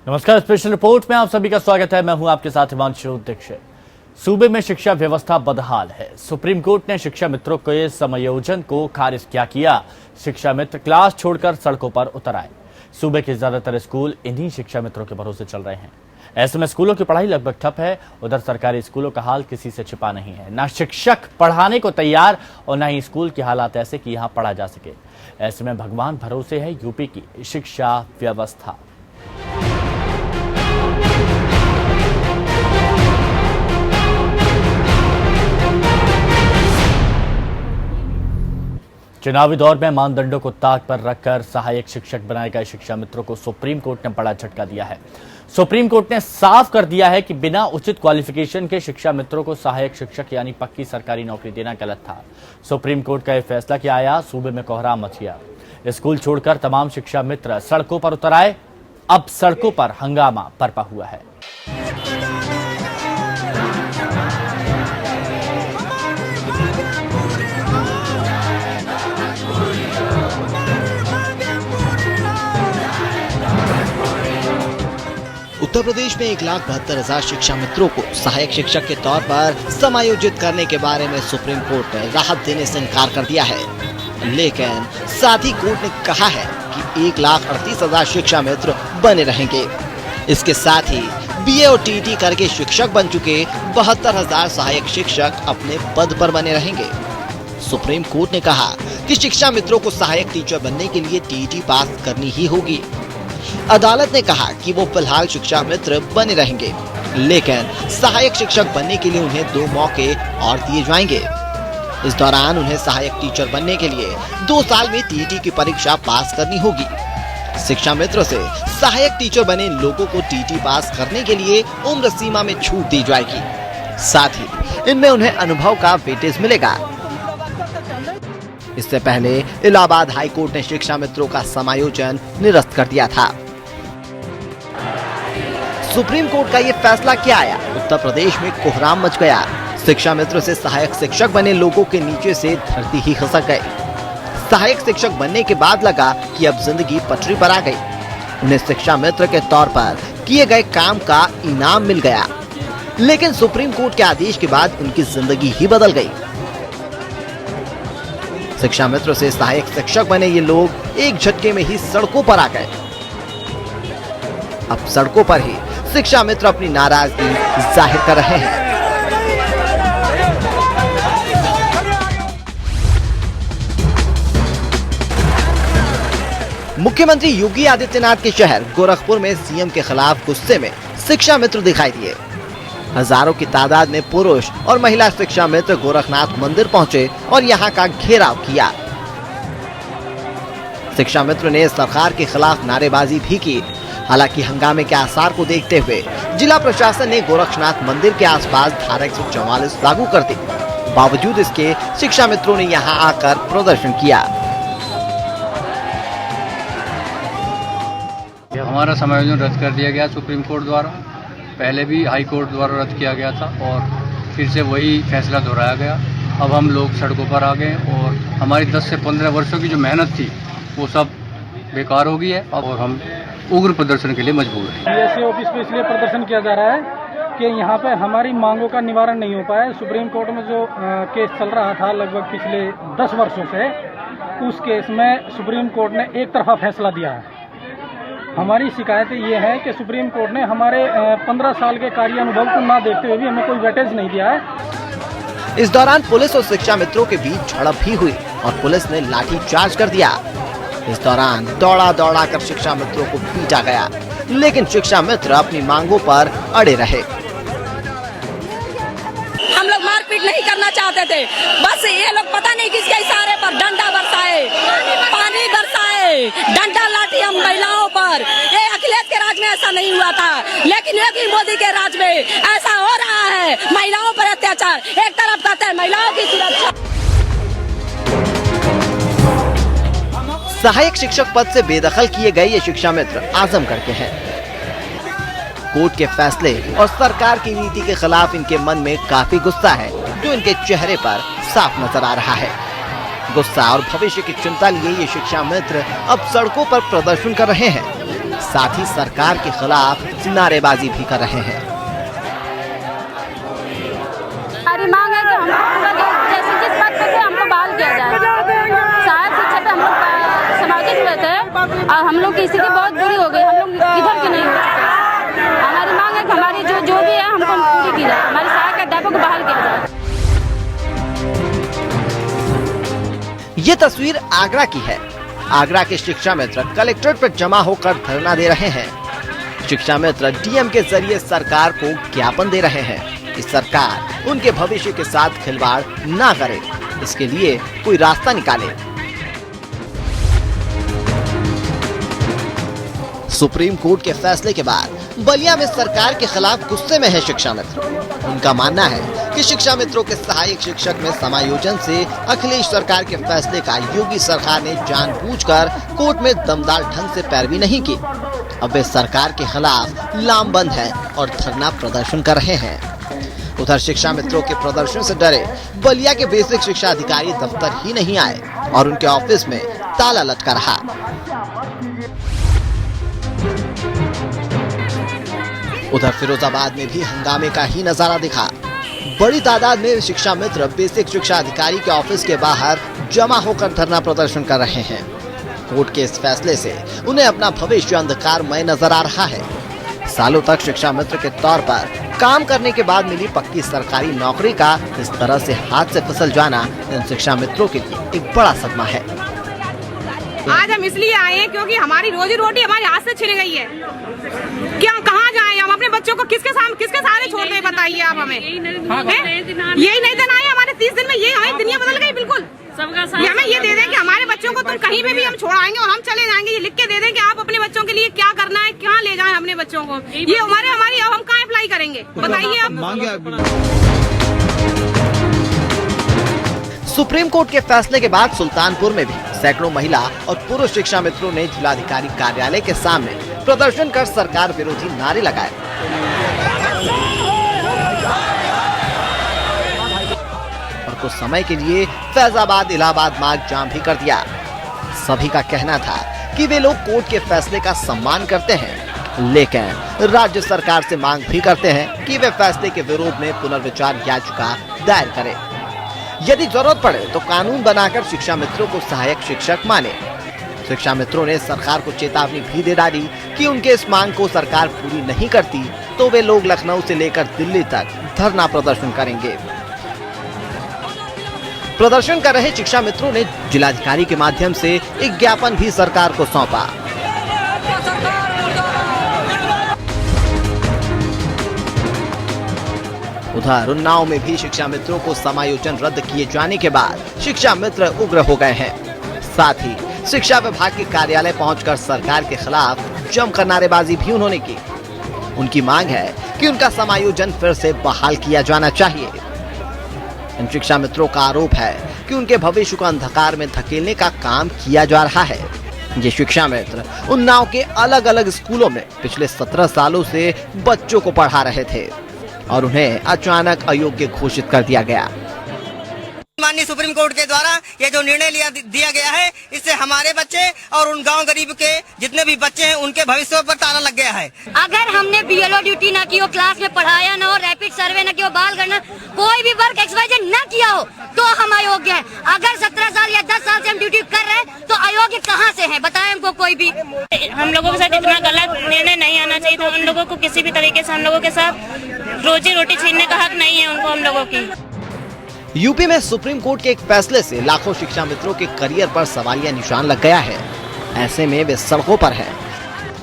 नमस्कार, special report में आप सभी का स्वागत है। मैं हूं आपके साथ हिमांशु दीक्षित। सूबे में शिक्षा व्यवस्था बदहाल है। सुप्रीम कोर्ट ने शिक्षा मित्रों के समायोजन को खारिज किया। शिक्षा मित्र क्लास छोड़कर सड़कों पर उतर आए। सूबे के ज्यादातर स्कूल इन्हीं शिक्षा मित्रों के भरोसे चल रहे हैं। ऐसे में स्कूलों की पढ़ाई लगभग ठप है। उधर सरकारी स्कूलों का हाल किसी से छिपा नहीं है। ना शिक्षक पढ़ाने को तैयार और न ही स्कूल के हालात ऐसे कि यहाँ पढ़ा जा सके। ऐसे में भगवान भरोसे है यूपी की शिक्षा व्यवस्था। चुनावी दौर में मानदंडों को ताक पर रखकर सहायक शिक्षक बनाए गए शिक्षा मित्रों को सुप्रीम कोर्ट ने बड़ा झटका दिया है। सुप्रीम कोर्ट ने साफ कर दिया है कि बिना उचित क्वालिफिकेशन के शिक्षा मित्रों को सहायक शिक्षक यानी पक्की सरकारी नौकरी देना गलत था। सुप्रीम कोर्ट का यह फैसला क्या आया, सूबे में कोहराम मच गया। स्कूल छोड़कर तमाम शिक्षा मित्र सड़कों पर उतर आए। अब सड़कों पर हंगामा बरपा हुआ है। उत्तर प्रदेश में 1,72,000 शिक्षा मित्रों को सहायक शिक्षक के तौर पर समायोजित करने के बारे में सुप्रीम कोर्ट ने राहत देने से इनकार कर दिया है। लेकिन साथ ही कोर्ट ने कहा है कि 1,38,000 शिक्षा मित्र बने रहेंगे। इसके साथ ही बीए और टीटी करके शिक्षक बन चुके 72,000 सहायक शिक्षक अपने पद पर बने रहेंगे। सुप्रीम कोर्ट ने कहा कि शिक्षा मित्रों को सहायक टीचर बनने के लिए टीटी पास करनी ही होगी। अदालत ने कहा कि वो फिलहाल शिक्षा मित्र बने रहेंगे, लेकिन सहायक शिक्षक बनने के लिए उन्हें 2 मौके और दिए जाएंगे। इस दौरान उन्हें सहायक टीचर बनने के लिए 2 साल में टीटी की परीक्षा पास करनी होगी। शिक्षा मित्रों से सहायक टीचर बने लोगों को टीटी पास करने के लिए उम्र सीमा में छूट दी जाएगी। साथ ही इनमें उन्हें अनुभव का वेटेज मिलेगा। इससे पहले इलाहाबाद हाई कोर्ट ने शिक्षा मित्रों का समायोजन निरस्त कर दिया था। सुप्रीम कोर्ट का ये फैसला क्या आया, उत्तर प्रदेश में कोहराम मच गया। शिक्षा मित्रों से सहायक शिक्षक बने लोगों के नीचे से धरती ही खसक गए। सहायक शिक्षक बनने के बाद लगा कि अब जिंदगी पटरी पर आ गई। उन्हें शिक्षा मित्र के तौर पर किए गए काम का इनाम मिल गया, लेकिन सुप्रीम कोर्ट के आदेश के बाद उनकी जिंदगी ही बदल गई। शिक्षा मित्रों से सहायक शिक्षक बने ये लोग एक झटके में ही सड़कों पर आ गए। अब सड़कों पर ही शिक्षा मित्र अपनी नाराजगी जाहिर कर रहे हैं। मुख्यमंत्री योगी आदित्यनाथ के शहर गोरखपुर में सीएम के खिलाफ गुस्से में शिक्षा मित्र दिखाई दिए। हजारों की तादाद में पुरुष और महिला शिक्षा मित्र गोरखनाथ मंदिर पहुंचे और यहां का घेराव किया। शिक्षा मित्र ने सरकार के खिलाफ नारेबाजी भी की। हालांकि हंगामे के आसार को देखते हुए जिला प्रशासन ने गोरखनाथ मंदिर के आसपास धारा 144 लागू कर दी। बावजूद इसके शिक्षा मित्रों ने यहां आकर प्रदर्शन किया। हमारा समायोजन रद्द कर दिया गया सुप्रीम कोर्ट द्वारा। पहले भी हाई कोर्ट द्वारा रद्द किया गया था और फिर से वही फैसला दोहराया गया। अब हम लोग सड़कों पर आ गए और हमारी 10 से 15 वर्षों की जो मेहनत थी वो सब बेकार हो गई है और हम उग्र प्रदर्शन के लिए मजबूर हैं। बीएससी ऑफिस पे इसलिए प्रदर्शन किया जा रहा है कि यहाँ पे हमारी मांगों का निवारण नहीं हो पाया। सुप्रीम कोर्ट में जो केस चल रहा था लगभग पिछले 10 वर्षों से, उस केस में सुप्रीम कोर्ट ने एक तरफा फैसला दिया है। हमारी शिकायत ये है कि सुप्रीम कोर्ट ने हमारे 15 साल के कार्य अनुभव को ना देखते हुए भी हमें कोई वेटेज नहीं दिया है। इस दौरान पुलिस और शिक्षा मित्रों के बीच झड़प भी हुई और पुलिस ने लाठी चार्ज कर दिया। इस दौरान दौड़ा कर शिक्षा मित्रों को पीटा गया, लेकिन शिक्षा मित्र अपनी मांगों पर अड़े रहे। हम लोग मारपीट नहीं करना चाहते थे, बस ये लोग पता नहीं किसके इशारे पर डंडा बरसाए, पानी बरसाए, डंडा लाठी हम महिलाओं पर। ये अखिलेश के राज में ऐसा नहीं हुआ था, लेकिन योगी मोदी के राज में ऐसा हो रहा है। महिलाओं पर अत्याचार, एक तरफ कहते हैं महिलाओं की सुरक्षा। सहायक शिक्षक पद से बेदखल किए गए ये शिक्षा मित्र आजमगढ़ के हैं। कोर्ट के फैसले और सरकार की नीति के खिलाफ इनके मन में काफी गुस्सा है, जो इनके चेहरे पर साफ नजर आ रहा है। गुस्सा और भविष्य की चिंता लिए ये शिक्षा मित्र अब सड़कों पर प्रदर्शन कर रहे हैं। साथ ही सरकार के खिलाफ नारेबाजी भी कर रहे हैं। हमारी मांग है कि हम लोग जैसे जिस पद पे थे हमको बहाल किया जाए। सहायक शिक्षा पे हम लोग समाजिक हुए थे और हम लोग की स्थिति बहुत बुरी हो गई, हम लोग इधर के नहीं हो चुके। हमारी मांग है कि हमारी जो भी है हमको पूरी की जाए, हमारे सहायक अध्यापक को बहाल किया जाए। ये तस्वीर आगरा की है। आगरा के शिक्षा मित्र कलेक्ट्रेट पर जमा होकर धरना दे रहे हैं। शिक्षा मित्र डीएम के जरिए सरकार को ज्ञापन दे रहे हैं कि सरकार उनके भविष्य के साथ खिलवाड़ ना करे, इसके लिए कोई रास्ता निकाले। सुप्रीम कोर्ट के फैसले के बाद बलिया में सरकार के खिलाफ गुस्से में है शिक्षा मित्र। उनका मानना है कि शिक्षा मित्रों के सहायक शिक्षक में समायोजन से अखिलेश सरकार के फैसले का योगी सरकार ने जानबूझकर कोर्ट में दमदार ढंग से पैरवी नहीं की। अब वे सरकार के खिलाफ लामबंद है और धरना प्रदर्शन कर रहे हैं। उधर शिक्षा मित्रों के प्रदर्शन से डरे बलिया के बेसिक शिक्षा अधिकारी दफ्तर ही नहीं आए और उनके ऑफिस में ताला लटका रहा। उधर फिरोजाबाद में भी हंगामे का ही नजारा दिखा। बड़ी तादाद में शिक्षा मित्र बेसिक शिक्षा अधिकारी के ऑफिस के बाहर जमा होकर धरना प्रदर्शन कर रहे हैं। कोर्ट के इस फैसले से उन्हें अपना भविष्य अंधकारमय नजर आ रहा है। सालों तक शिक्षा मित्र के तौर पर काम करने के बाद मिली पक्की सरकारी नौकरी का इस तरह से हाथ से फिसल जाना इन शिक्षा मित्रों के लिए एक बड़ा सदमा है। आज हम इसलिए आए हैं क्योंकि हमारी रोजी रोटी हमारे हाथ से छिन गई है। क्या कहाँ जाएं हम अपने बच्चों को किसके सहारे छोड़ दें, बताइए आप हमें। यही नहीं देना है हमारे 30 दिन में, ये हमारी दुनिया बदल गई बिल्कुल। हमें ये दे दें कि हमारे बच्चों को तुम कहीं पे भी हम छोड़ आएंगे और हम चले जाएंगे। ये लिख के दे दें कि आप अपने बच्चों के लिए क्या करना है, क्या ले जाएं अपने बच्चों को। ये हमारी अब हम कहाँ अप्लाई करेंगे, बताइए आप। सुप्रीम कोर्ट के फैसले के बाद सुल्तानपुर में भी सैकड़ों महिला और पुरुष शिक्षा मित्रों ने जिलाधिकारी कार्यालय के सामने प्रदर्शन कर सरकार विरोधी नारे लगाए। और कुछ समय के लिए फैजाबाद इलाहाबाद मार्ग जाम भी कर दिया। सभी का कहना था कि वे लोग कोर्ट के फैसले का सम्मान करते हैं, लेकिन राज्य सरकार से मांग भी करते हैं कि वे फैसले के विरोध में पुनर्विचार याचिका दायर करें। यदि जरूरत पड़े तो कानून बनाकर शिक्षा मित्रों को सहायक शिक्षक माने। शिक्षा मित्रों ने सरकार को चेतावनी भी दे डाली कि उनके इस मांग को सरकार पूरी नहीं करती तो वे लोग लखनऊ से लेकर दिल्ली तक धरना प्रदर्शन करेंगे। प्रदर्शन कर रहे शिक्षा मित्रों ने जिलाधिकारी के माध्यम से एक ज्ञापन भी सरकार को सौंपा। उधर उन्नाव में भी शिक्षा मित्रों को समायोजन रद्द किए जाने के बाद शिक्षा मित्र उग्र हो गए हैं। साथ ही शिक्षा विभाग के कार्यालय पहुंचकर सरकार के खिलाफ जमकर नारेबाजी भी उन्होंने की। उनकी मांग है कि उनका समायोजन फिर से बहाल किया जाना चाहिए। इन शिक्षा मित्रों का आरोप है कि उनके भविष्य को अंधकार में धकेलने का काम किया जा रहा है। ये शिक्षा मित्र उन्नाव के अलग अलग स्कूलों में पिछले 17 सालों से बच्चों को पढ़ा रहे थे और उन्हें अचानक अयोग्य घोषित कर दिया गया। माननीय सुप्रीम कोर्ट के द्वारा ये जो निर्णय दिया गया है, इससे हमारे बच्चे और उन गांव गरीब के जितने भी बच्चे हैं उनके भविष्य पर ताला लग गया है। अगर हमने बीएलओ ड्यूटी ना की हो, क्लास में पढ़ाया ना हो, रैपिड सर्वे ना की हो, बाल गणना कोई भी वर्क एक्सवाइजेड ना किया हो तो हम अयोग्य हैं। अगर 17 साल या 10 साल से हम ड्यूटी कर रहे हैं तो अयोग्य कहाँ से है, बताएं हमको कोई भी। हम लोगों के साथ इतना गलत निर्णय नहीं आना चाहिए था। उन लोगों को किसी भी तरीके से हम लोगों के साथ रोजी रोटी छीनने का हक नहीं है उनको, हम लोगों की। यूपी में सुप्रीम कोर्ट के एक फैसले से लाखों शिक्षा मित्रों के करियर पर सवालिया निशान लग गया है। ऐसे में वे सड़कों पर हैं।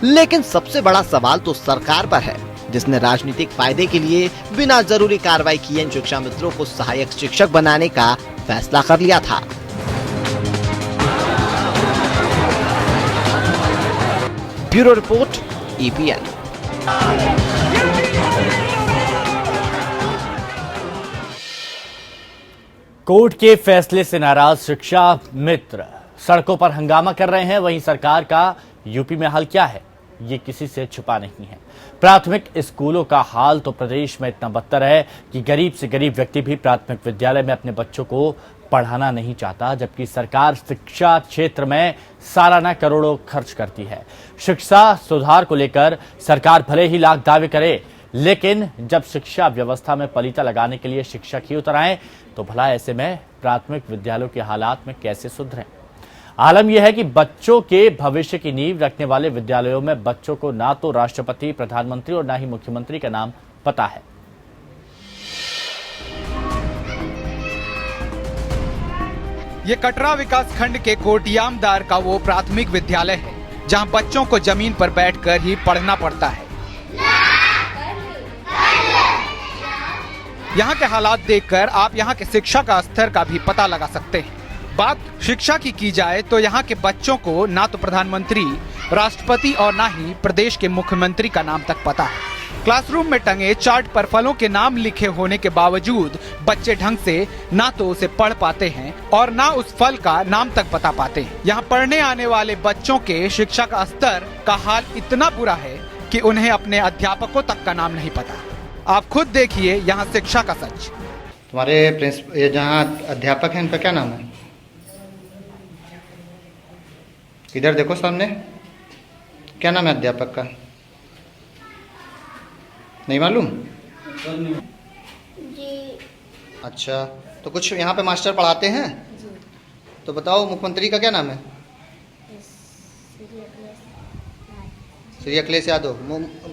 लेकिन सबसे बड़ा सवाल तो सरकार पर है, जिसने राजनीतिक फायदे के लिए बिना जरूरी कार्रवाई किए इन शिक्षा मित्रों को सहायक शिक्षक बनाने का फैसला कर लिया था। Bureau report, EPN। कोर्ट के फैसले से नाराज शिक्षा मित्र सड़कों पर हंगामा कर रहे हैं। वहीं सरकार का यूपी में हाल क्या है, ये किसी से छुपा नहीं है। प्राथमिक स्कूलों का हाल तो प्रदेश में इतना बदतर है कि गरीब से गरीब व्यक्ति भी प्राथमिक विद्यालय में अपने बच्चों को पढ़ाना नहीं चाहता, जबकि सरकार शिक्षा क्षेत्र में सालाना करोड़ों खर्च करती है। शिक्षा सुधार को लेकर सरकार भले ही लाख दावे करे, लेकिन जब शिक्षा व्यवस्था में पलीता लगाने के लिए शिक्षक ही उतर आए तो भला ऐसे में प्राथमिक विद्यालयों के हालात में कैसे सुधरें। आलम यह है कि बच्चों के भविष्य की नींव रखने वाले विद्यालयों में बच्चों को ना तो राष्ट्रपति, प्रधानमंत्री और ना ही मुख्यमंत्री का नाम पता है। ये कटरा विकास खंड के कोटियामदार का वो प्राथमिक विद्यालय है जहां बच्चों को जमीन पर बैठकर ही पढ़ना पड़ता है। यहाँ के हालात देखकर आप यहाँ के शिक्षा का स्तर का भी पता लगा सकते हैं। बात शिक्षा की जाए तो यहाँ के बच्चों को ना तो प्रधानमंत्री, राष्ट्रपति और ना ही प्रदेश के मुख्यमंत्री का नाम तक पता है। क्लासरूम में टंगे चार्ट पर फलों के नाम लिखे होने के बावजूद बच्चे ढंग से ना तो उसे पढ़ पाते हैं और ना उस फल का नाम तक बता पाते हैं। यहाँ पढ़ने आने वाले बच्चों के शिक्षा का स्तर का हाल इतना बुरा है कि उन्हें अपने अध्यापकों तक का नाम नहीं पता। आप खुद देखिए यहाँ शिक्षा का सच। तुम्हारे प्रिंसिपल जहाँ अध्यापक हैं उनका क्या नाम है? इधर देखो सामने, क्या नाम है अध्यापक का? नहीं मालूम जी। अच्छा, तो कुछ यहाँ पे मास्टर पढ़ाते हैं जी। तो बताओ मुख्यमंत्री का क्या नाम है? श्री अखिलेश यादव।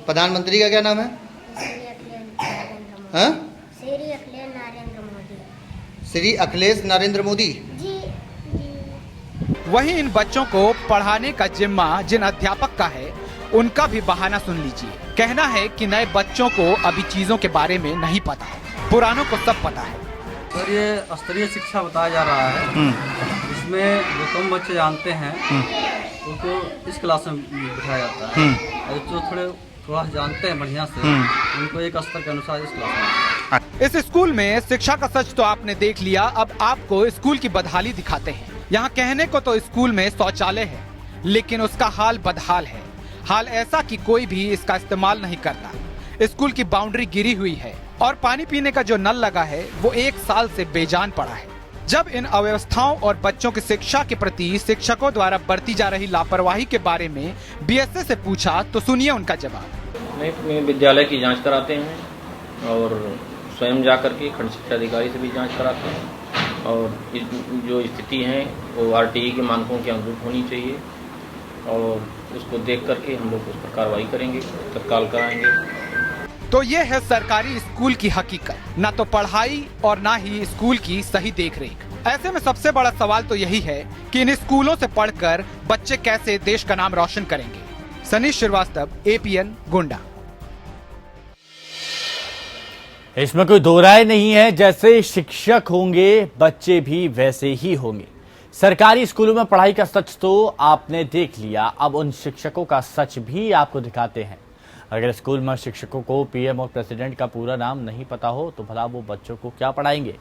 प्रधानमंत्री का क्या नाम है? हाँ? श्री अखिलेश नरेंद्र मोदी। वहीं इन बच्चों को पढ़ाने का जिम्मा जिन अध्यापक का है उनका भी बहाना सुन लीजिए। कहना है कि नए बच्चों को अभी चीजों के बारे में नहीं पता, पुरानों को सब पता है। सर, ये स्तरीय शिक्षा बताया जा रहा है, इसमें जो कम बच्चे जानते हैं उनको इस क्लास में बिठाया जाता है और जो थोड़ा जानते हैं बढ़िया से उनको एक स्तर के अनुसार इस क्लास में। इस स्कूल में शिक्षा का सच तो आपने देख लिया, अब आपको स्कूल की बदहाली दिखाते हैं। यहाँ कहने को तो स्कूल में शौचालय है, लेकिन उसका हाल बदहाल है। हाल ऐसा कि कोई भी इसका इस्तेमाल नहीं करता। स्कूल की बाउंड्री गिरी हुई है और पानी पीने का जो नल लगा है वो 1 साल से बेजान पड़ा है। जब इन अव्यवस्थाओं और बच्चों की शिक्षा के प्रति शिक्षकों द्वारा बरती जा रही लापरवाही के बारे में बीएसए से पूछा तो सुनिए उनका जवाब। नहीं, विद्यालय की जांच कराते हैं और स्वयं जाकर के खंड शिक्षा अधिकारी से भी जांच कराते हैं और जो स्थिति है वो आरटीई के मानकों के अनुरूप होनी चाहिए और उसको देख करके हम लोग उस पर कार्रवाई करेंगे, तत्काल कराएंगे। तो ये है सरकारी स्कूल की हकीकत, ना तो पढ़ाई और ना ही स्कूल की सही देखरेख। ऐसे में सबसे बड़ा सवाल तो यही है कि इन स्कूलों से पढ़कर बच्चे कैसे देश का नाम रोशन करेंगे। सनीश श्रीवास्तव, APN, गोंडा। इसमें कोई दो राय नहीं है, जैसे शिक्षक होंगे बच्चे भी वैसे ही होंगे। सरकारी स्कूलों में पढ़ाई का सच तो आपने देख लिया, अब उन शिक्षकों का सच भी आपको दिखाते हैं। अगर स्कूल में शिक्षकों को पीएम और प्रेसिडेंट का पूरा नाम नहीं पता हो तो भला वो बच्चों को क्या पढ़ाएंगे।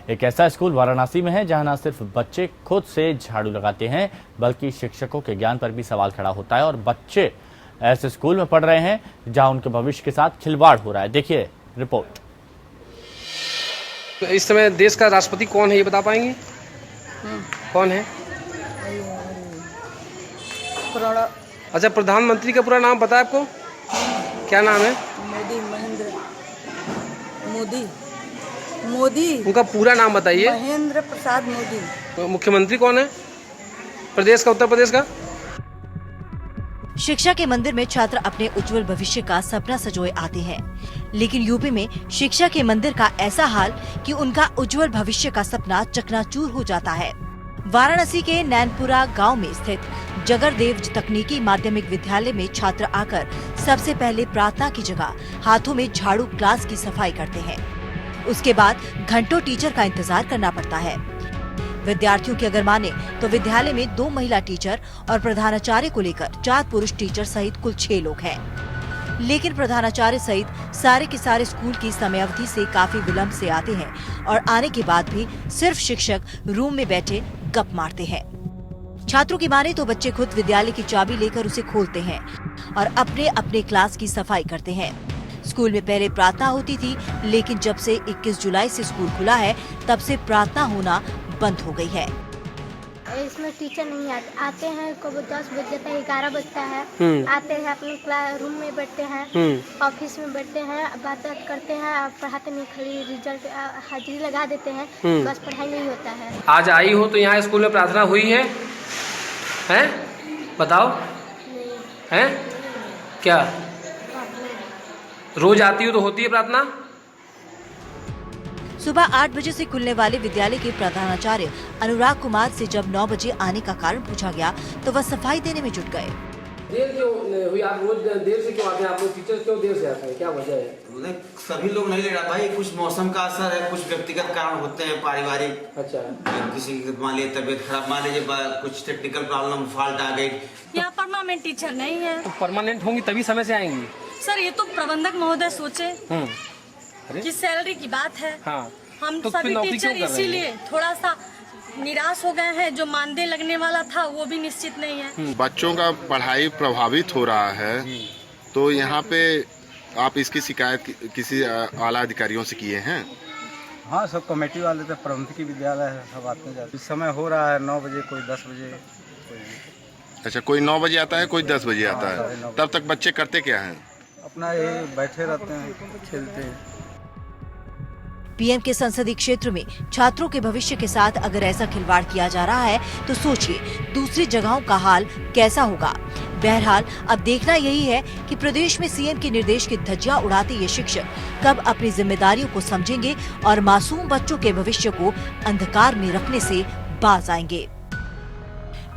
एक ऐसा स्कूल वाराणसी में है जहां न सिर्फ बच्चे खुद से झाड़ू लगाते हैं बल्कि शिक्षकों के ज्ञान पर भी सवाल खड़ा होता है और बच्चे ऐसे स्कूल में पढ़ रहे हैं जहां उनके भविष्य के साथ खिलवाड़ हो रहा है। देखिए रिपोर्ट। तो इस समय देश का राष्ट्रपति कौन है ये बता पाएंगे? कौन है? अच्छा, प्रधानमंत्री का पूरा नाम पता है आपको? क्या नाम है? मोदी, महेंद्र मोदी। मोदी उनका पूरा नाम बताइए। महेंद्र प्रसाद मोदी। मुख्यमंत्री कौन है प्रदेश का, उत्तर प्रदेश का? शिक्षा के मंदिर में छात्र अपने उज्जवल भविष्य का सपना सजोए आते हैं, लेकिन यूपी में शिक्षा के मंदिर का ऐसा हाल कि उनका उज्जवल भविष्य का सपना चकनाचूर हो जाता है। वाराणसी के नैनपुरा गांव में स्थित जगरदेव तकनीकी माध्यमिक विद्यालय में छात्र आकर सबसे पहले प्रार्थना की जगह हाथों में झाड़ू क्लास की सफाई करते हैं। उसके बाद घंटों टीचर का इंतजार करना पड़ता है। विद्यार्थियों की अगर माने तो विद्यालय में 2 महिला टीचर और प्रधानाचार्य को लेकर 4 पुरुष टीचर सहित कुल 6 लोग हैं। लेकिन प्रधानाचार्य सहित सारे के सारे स्कूल की समयावधि से काफी विलंब से आते हैं और आने के बाद भी सिर्फ शिक्षक रूम में बैठे गप मारते हैं। छात्रों की माने तो बच्चे खुद विद्यालय की चाबी लेकर उसे खोलते हैं और अपने अपने क्लास की सफाई करते हैं। स्कूल में पहले प्रार्थना होती थी, लेकिन जब से 21 जुलाई से स्कूल खुला है तब से प्रार्थना होना बंद हो गई है। इसमें टीचर नहीं आते हैं, कब 10 बज जाता है, 11 बजता है, आते हैं अपने क्लास रूम में बैठते हैं, ऑफिस में बैठते हैं, बात करते हैं, पढ़ाते नहीं, खाली रिजल्ट हाजिरी लगा देते हैं, बस पढ़ाई नहीं होता है। आज आई हो तो यहाँ स्कूल में प्रार्थना हुई है? हैं? बताओ। हैं? क्या रोज आती हो तो होती है प्रार्थना? सुबह 8 बजे से खुलने वाले विद्यालय के प्रधानाचार्य अनुराग कुमार से जब 9 बजे आने का कारण पूछा गया तो वह सफाई देने में जुट गए। देर क्यों हुई? आप रोज देर से क्यों आते हैं? आप लोग टीचर क्यों देर से आते हैं? क्या वजह है? सभी लोग नहीं ले रहा भाई, कुछ मौसम का असर है, कुछ व्यक्तिगत कारण होते हैं पारिवारिक। अच्छा। किसी की मान लीजिए तबीयत खराब, मान लीजिए कुछ टेक्निकल प्रॉब्लम, फॉल्ट आ गई। यहाँ परमानेंट टीचर नहीं है। तो परमानेंट होंगी तभी समय से आएंगी। सर ये तो प्रबंधक महोदय सोचे कि सैलरी की बात है। हाँ। हम तो सभी टीचर इसीलिए थोड़ा सा निराश हो गए हैं। जो मानदेय लगने वाला था वो भी निश्चित नहीं है। बच्चों का पढ़ाई प्रभावित हो रहा है, तो यहाँ पे आप इसकी शिकायत किसी आला अधिकारियों से किए हैं? हाँ, सब कमेटी वाले तो प्रबंधकी विद्यालय है, सब आते जाते। इस समय हो रहा है 9 बजे, कोई 10 बजे। अच्छा, कोई 9 बजे आता है, कोई 10 बजे आता है। तब तक बच्चे करते क्या हैं? अपना ये बैठे रहते हैं, खेलते हैं। पीएम के संसदीय क्षेत्र में छात्रों के भविष्य के साथ अगर ऐसा खिलवाड़ किया जा रहा है तो सोचिए दूसरी जगहों का हाल कैसा होगा। बहरहाल अब देखना यही है कि प्रदेश में सीएम के निर्देश की धज्जियां उड़ाते ये शिक्षक कब अपनी जिम्मेदारियों को समझेंगे और मासूम बच्चों के भविष्य को अंधकार में रखने से बाज आएंगे।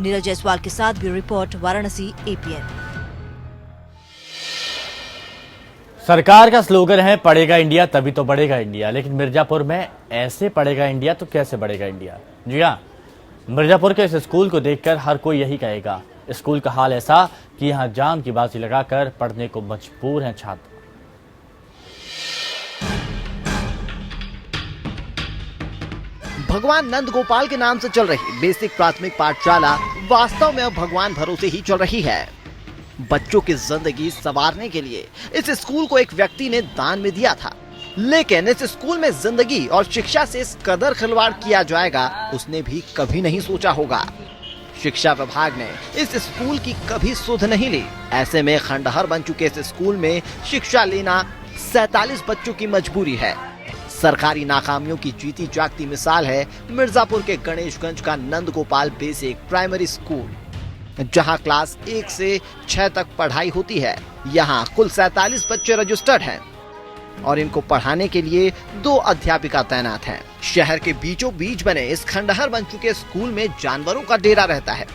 नीरज जायसवाल के साथ ब्यूरो रिपोर्ट, वाराणसी, APN। सरकार का स्लोगन है पढ़ेगा इंडिया तभी तो बढ़ेगा इंडिया, लेकिन मिर्जापुर में ऐसे पढ़ेगा इंडिया तो कैसे बढ़ेगा इंडिया? जी हाँ, मिर्जापुर के इस स्कूल को देखकर हर कोई यही कहेगा। स्कूल का हाल ऐसा कि यहाँ जान की बाजी लगाकर पढ़ने को मजबूर हैं छात्र। भगवान नंद गोपाल के नाम से चल रही बेसिक प्राथमिक पाठशाला वास्तव में अब भगवान भरोसे ही चल रही है। बच्चों की जिंदगी संवारने के लिए इस स्कूल को एक व्यक्ति ने दान में दिया था, लेकिन इस स्कूल में जिंदगी और शिक्षा से इस कदर खिलवाड़ किया जाएगा उसने भी कभी नहीं सोचा होगा। शिक्षा विभाग ने इस स्कूल की कभी सुध नहीं ली। ऐसे में खंडहर बन चुके इस स्कूल में शिक्षा लेना 47 बच्चों की मजबूरी है। सरकारी नाकामियों की जीती जागती मिसाल है मिर्जापुर के गणेशगंज का Nand Gopal basic primary school, जहां क्लास 1 से 6 तक पढ़ाई होती है। यहां कुल 47 बच्चे रजिस्टर्ड हैं और इनको पढ़ाने के लिए 2 अध्यापिका तैनात हैं। शहर के बीचों बीच बने इस खंडहर बन चुके स्कूल में जानवरों का डेरा रहता है।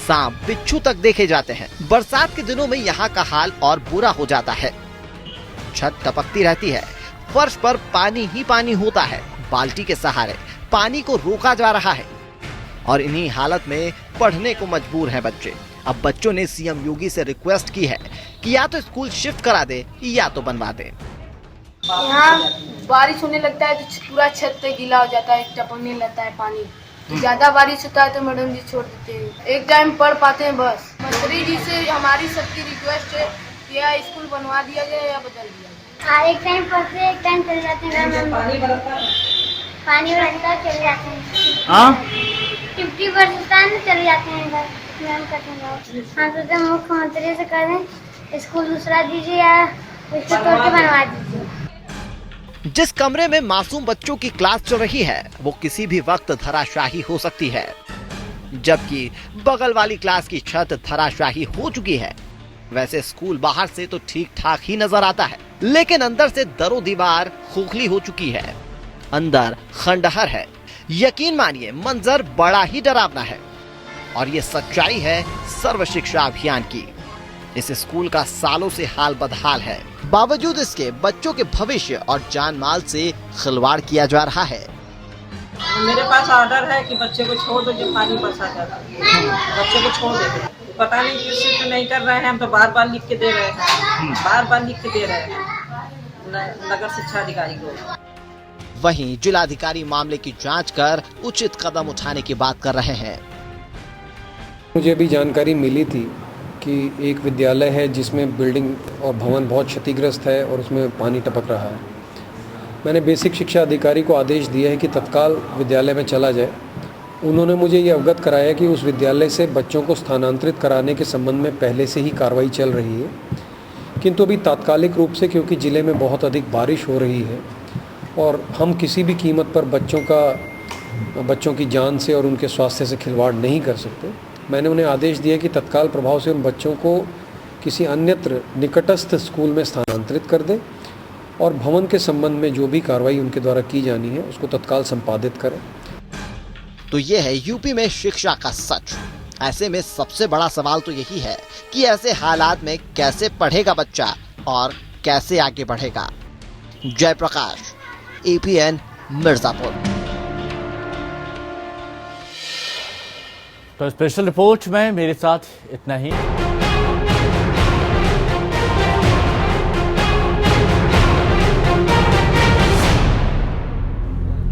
सांप, बिच्छू तक देखे जाते हैं। बरसात के दिनों में यहाँ का हाल और बुरा हो जाता है। छत टपकती रहती है, फर्श पर पानी ही पानी होता है। बाल्टी के सहारे पानी को रोका जा रहा है और इन्हीं हालत में पढ़ने को मजबूर हैं बच्चे। अब बच्चों ने सीएम योगी से रिक्वेस्ट की है कि या तो स्कूल शिफ्ट करा दे या तो बनवा दे। यहाँ बारिश होने लगता है तो पूरा छत पे गीला हो जाता है, टपकने लगता है पानी। तो ज्यादा बारिश होता है तो मैडम जी छोड़ देते हैं, एक टाइम पढ़ पाते हैं बस। मंत्री जी से हमारी सबकी रिक्वेस्ट है कि या स्कूल बनवा दिया जाए या बदल दिया जाए। एक टाइम पढ़ते हैं, एक टाइम चले जाते हैं। पानी बरसता चले जाते हैं। 50% चले जाते हैं घर। हाँ, सोचते मुख्यमंत्री से करें स्कूल दूसरा दीजिए या इसको तोड़ के बनवा दीजिए। जिस कमरे में मासूम बच्चों की क्लास चल रही है वो किसी भी वक्त धराशाही हो सकती है, जबकि बगल वाली क्लास की छत धराशाही हो चुकी है। वैसे स्कूल बाहर से तो ठीक ठाक ही नजर आता है, लेकिन अंदर से दरो दीवार खोखली हो चुकी है। अंदर खंडहर है। यकीन मानिए मंजर बड़ा ही डरावना है और ये सच्चाई है सर्व शिक्षा अभियान की। इस स्कूल का सालों से हाल बदहाल है, बावजूद इसके बच्चों के भविष्य और जान माल से खिलवाड़ किया जा रहा है। मेरे पास ऑर्डर है कि बच्चे को छोड़ दो, जब पानी बरसा जाता है बच्चे को छोड़ दे। पता नहीं किस चीज को नहीं कर रहे हैं, हम तो बार बार लिख के दे रहे हैं, बार लिख के दे रहे हैं नगर शिक्षा अधिकारी को। वहीं जिलाधिकारी मामले की जांच कर उचित कदम उठाने की बात कर रहे हैं। मुझे भी जानकारी मिली थी कि एक विद्यालय है जिसमें बिल्डिंग और भवन बहुत क्षतिग्रस्त है और उसमें पानी टपक रहा है। मैंने बेसिक शिक्षा अधिकारी को आदेश दिया है कि तत्काल विद्यालय में चला जाए उन्होंने मुझे ये अवगत कराया कि उस विद्यालय से बच्चों को स्थानांतरित कराने के संबंध में पहले से ही कार्रवाई चल रही है, किंतु अभी तात्कालिक रूप से क्योंकि ज़िले में बहुत अधिक बारिश हो रही है और हम किसी भी कीमत पर बच्चों की जान से और उनके स्वास्थ्य से खिलवाड़ नहीं कर सकते, मैंने उन्हें आदेश दिया कि तत्काल प्रभाव से उन बच्चों को किसी अन्यत्र निकटस्थ स्कूल में स्थानांतरित कर दें और भवन के संबंध में जो भी कार्रवाई उनके द्वारा की जानी है उसको तत्काल संपादित करें। तो ये है यूपी में शिक्षा का सच। ऐसे में सबसे बड़ा सवाल तो यही है कि ऐसे हालात में कैसे पढ़ेगा बच्चा और कैसे आगे बढ़ेगा। जयप्रकाश, APN, मिर्जापुर। तो स्पेशल रिपोर्ट में मेरे साथ इतना ही।